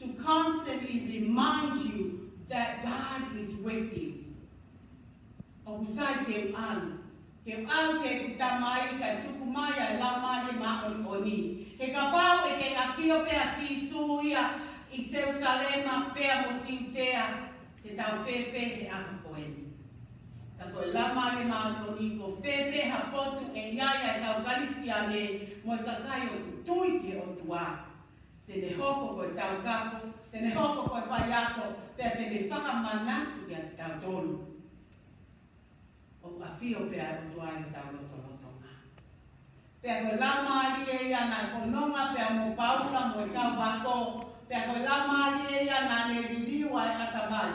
to constantly remind you that God is with you. O usai ke alu ke kutamai ka tukumaya lau mare ma o ni. He kapau e ke afio pe a Sisu ia i Jerusalema pe a mo siutea te tau fefe he aha koeni. Ta koe lama le mautoni ko fefe ha potu e iaia e tau Kalesita mo i kakai o tui ke o tua. Tene hoko koe tau kapu, tene hoko koe whai ako, pea tene whakamanatu kia tau tolu. O awhio pea o tua i tau lotonga. Pea koe lama li e ia nai whanonga pea mo paula mo i kau wako, pea koe lama li e ia nai ne riliwa e atamai.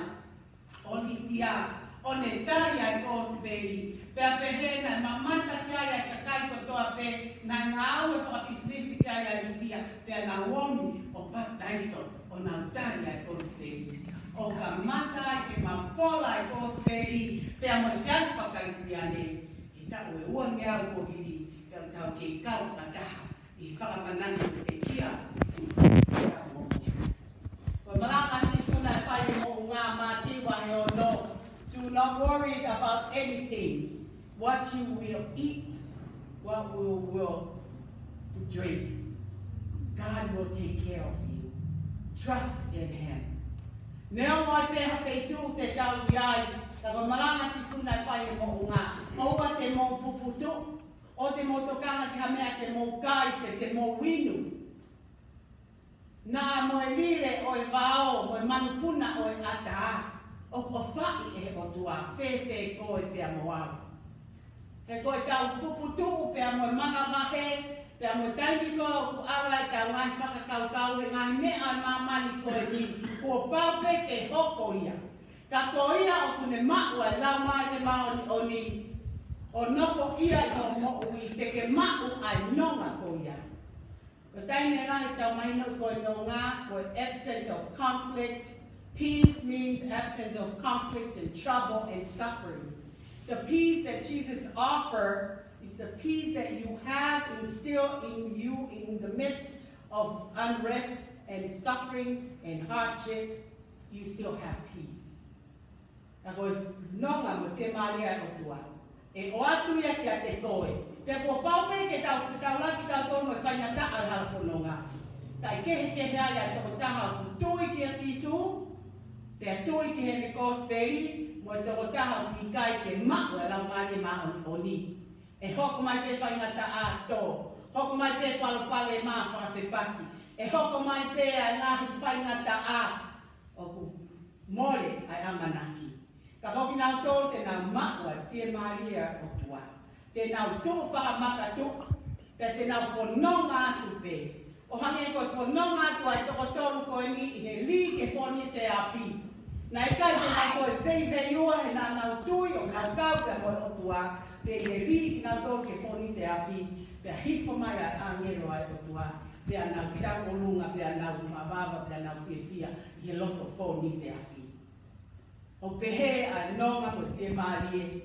O ni tia, o ne tari ai kōsperi, pea pehe na mamata kia ia kakai kotoa pe, na ngau e whakapisnisi kia ia ni tia, pea na womi o pataiso, o na tari ai kōsperi. O ka mata ai ke mawhola ai kōsperi, pea mo sias whakaristiane, i tau e ua ngea u kohiri, pea tau ke kau whakataha, i whakamanani e kia Sisu. Ko malaka Sisu na whai mo ngā mātiwa he o no, do not worry about anything, what you will eat, what you will drink. God will take care of you. Trust in Him. Neo mai peha peitu te tau iai, tako malanga Sisu na whai mo ngā. Oua te mo puputu, o te mo tokanga ki hamea te mo kai, te mo winu. Nā mo e lire o e wao, mo e manupuna o e ata. O whai e o tua, whewhe koe pia mo au. He koe tau puputu pia mo e mana wahe, pia mo e taimiko ku arai tau ngai whakakaukau e ngai mea mamani koe ni, kua paupe ke hoko ia. Ka koe ia o kune maua e lau mai te maoni o ni, o nofo ia i o mo ui, te ke mau ai nonga koe ia. Ko taime rahi tau maino koe no ngā, koe absence of conflict. Peace means absence of conflict and trouble and suffering. The peace that Jesus offers is the peace that you have instilled in you in the midst of unrest and suffering and hardship. You still have peace. Ako nonga mo Fiemalie'anga o tua. E o atu ia kia te koe. Te kua paupe ke tau laki tau tono e whainata al halafononga. Tai kehe aia toko taha ku tui kia Sisu, pea tui ki he me kōsperi, mo e toko taha ki kai ke maku e lau mani ma o ni. E hoko mai pe whaingata a tō, hoko mai pe palopale ma whakawhepaki, e hoko mai pe a ngahi whaingata a o ku more ai amanaki. Ka hoki nau tō te nau maku ai Fiemalie'anga o tua. Te nau tō whakamaka tō, te nau whanonga atu pe. O hange koe whanonga atu ai toko tōru koe ni i he li ke whoni se a whi. Na e kai te nai koe vei ua he nā nau tui o nau kau pia koe o tua, pe he li ki nau tōru ke whoni se a whi, pia hifo mai ai angero ai o tua, pia nau kitau o lunga, pia nau mawava, pia nau whiawhia, i he loto whoni se a whi. O pehe a nonga koe Fiemalie'anga,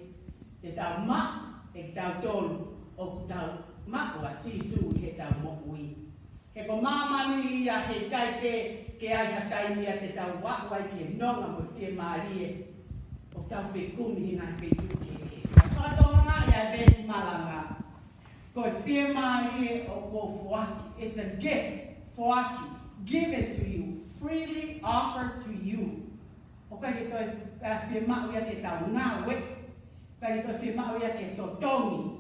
te tau ma, e tau tolu, o ku tau ma o a Sisu he tau mo'ui. He ko mamani ia he kai pe ke ai hatai mia te tau wakwai ke nonga mo Fiemalie'anga, o tau whekumi hi ngai whetu ke. Whakatonga ia vesi malanga. Ko Fiemalie'anga o ko fuaki. It's a gift, fuaki, given to you, freely offered to you. O kai ke toi Fiemalie'anga ke tau ngawe, kai toi Fiemalie'anga ke totongi.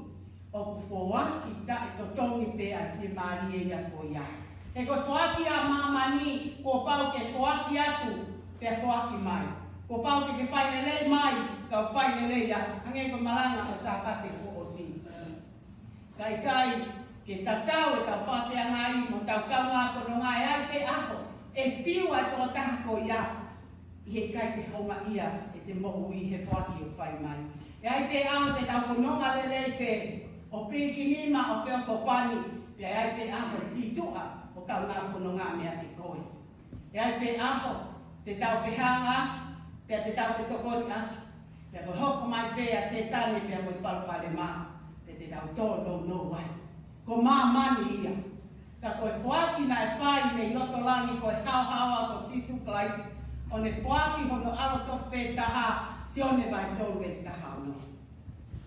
O ku fuaki ta e totongi pe a Fiemalie'anga ko ia. E ko fuaki a mamani, ko pau ke fuaki atu, pe fuaki mai. Ko pau ke whainelei mai, ka whainelei a, hange ko malanga o sa pate ko o si. Kai ke tatau e ka whawhianga i mo tau kaunga ko no ngai ai pe aho, e whiua tō taha ko ia, i he kai te honga ia, e te mohu i he whaki o whai mai. E ai pe aho te tau whanonga lelei pe, o piki nima o whio whani, pe ai pe aho si tua, o kaunga whanonga mea te koe. E ai pe aho, te tau whihanga, pe te tau whitokori aki, pe ko hoko mai pe a se tane pe a mo i palopale maa, pe te tau tō no wai. Ko mā mani ia. Ka koe whaaki na e whai me loto langi koe hauhaua ko Sisu Place, o ne whaaki hono aroto pe taha, SIone vai tolu e sa hauno.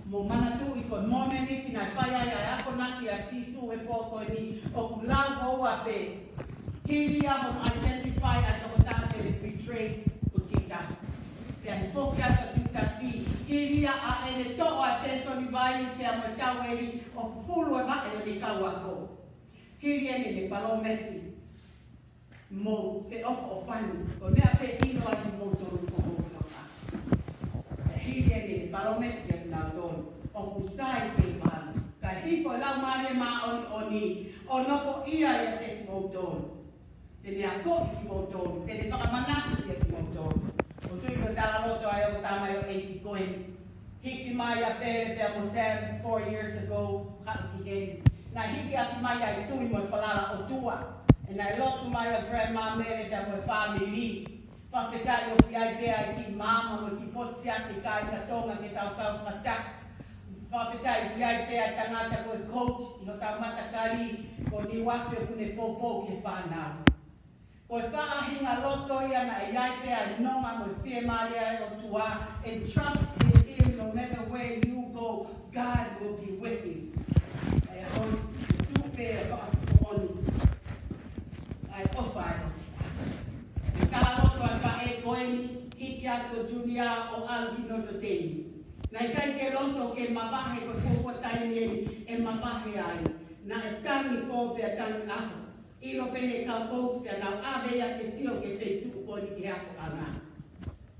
Mo mana tu i koe moneni ki na e whai ai ai ako naki a Sisu e pōko ni, o ku lau hoa pe. Hiria hono identify a toko tāte le betray ko sitas. Pea ni whokia ka sitasi, hiria a ene toa e peso ni vai, pea mo tau eri o fulu e mae o ni kau ako. Hiria ni ne palo mesi, mo te ofo o whanu, o mea pe ino ai mo toru ko hoka ka. Hiria ni ne palo mesi e nā tonu, o kusai te whanu. Ka hifo lau mare ma oni, o nofo ia e te mo tonu. Te ne ako ki mo tonu, te ne whakamanaki e ki mo tonu. O tui ko tala roto ai o tamai o eiki koe. Hiki mai a pere te amo 4 years ago, haki heni. Na hiki aki mai ai tui mo whalala o tua. E nai lotu mai o grandma mere te amo family. Whawhetai o ki ai pea i ki mama mo ki potsiasi kai ka tonga ke tau kau whatak. Whawhetai ki ai pea tangata koe coach, i no tau matakari, ko ni wafe o kune popo ke whanau. Ko e whaahinga loto ia na e ai pea nonga mo Fiemalie'anga o tua, and trust in him no matter where you go, God will be with you. Ai hoi, tu pea whaakoni. Ai ofai. E kala loto ai wha e koeni, hiki ako Julia o Alvino Toteni. Nai kai ke loto ke mawahe ko koko taini e mawahe ai. Na e tangi ko pea tangi aho. Ilo pene kau kous pia nau awe ia ke sio ke wheitu koni ki hako ana.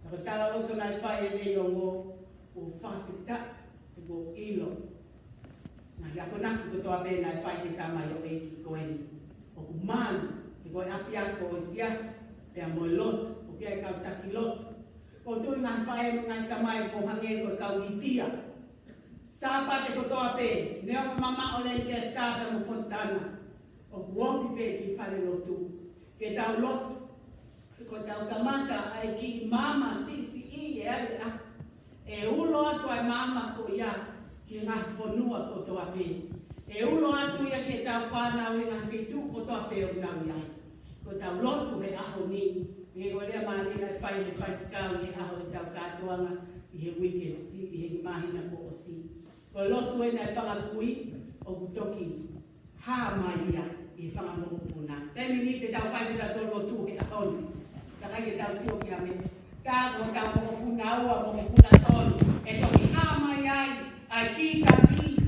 Ako tala loto nai whae e mei o ngō o whawhita e ngō ilo. Nā hiako naki ko toa mea nai whae te tamai o eiki koeni. O ku malu, e koe api ako o sias, pia moe loto, o kia e kau taki loto. Ko tui ngai whae mo ngai tamai ko hange ko e kau itia. Sāpate ko toa pe, neo mama o len ke sāpa mo fontana. O kuompi pe ki whare lotu. Ke tau lotu. Ko tau kamata ai ki mama sisi i e ale a. E ulo atu ai mama ko ia ki ngā whanua ko toa pe. E ulo atu ia ke tau whanau i ngā whitu ko toa pe o nau iai. Ko tau lotu he aho ni. E o lea maari ai whai he whai tikau i aho e tau kātuanga i he wike i he mahina ko o si. Ko lotu e nai whangakui o kutoki. Ha mai ia. I whangamoku puna. Temi ni te tau whai te tolo tu he ahoni. Ka kai te tau sio ki ame. Ka o tau moku puna ua moku puna tolu. E toki ha mai ai, ai ki ka ki.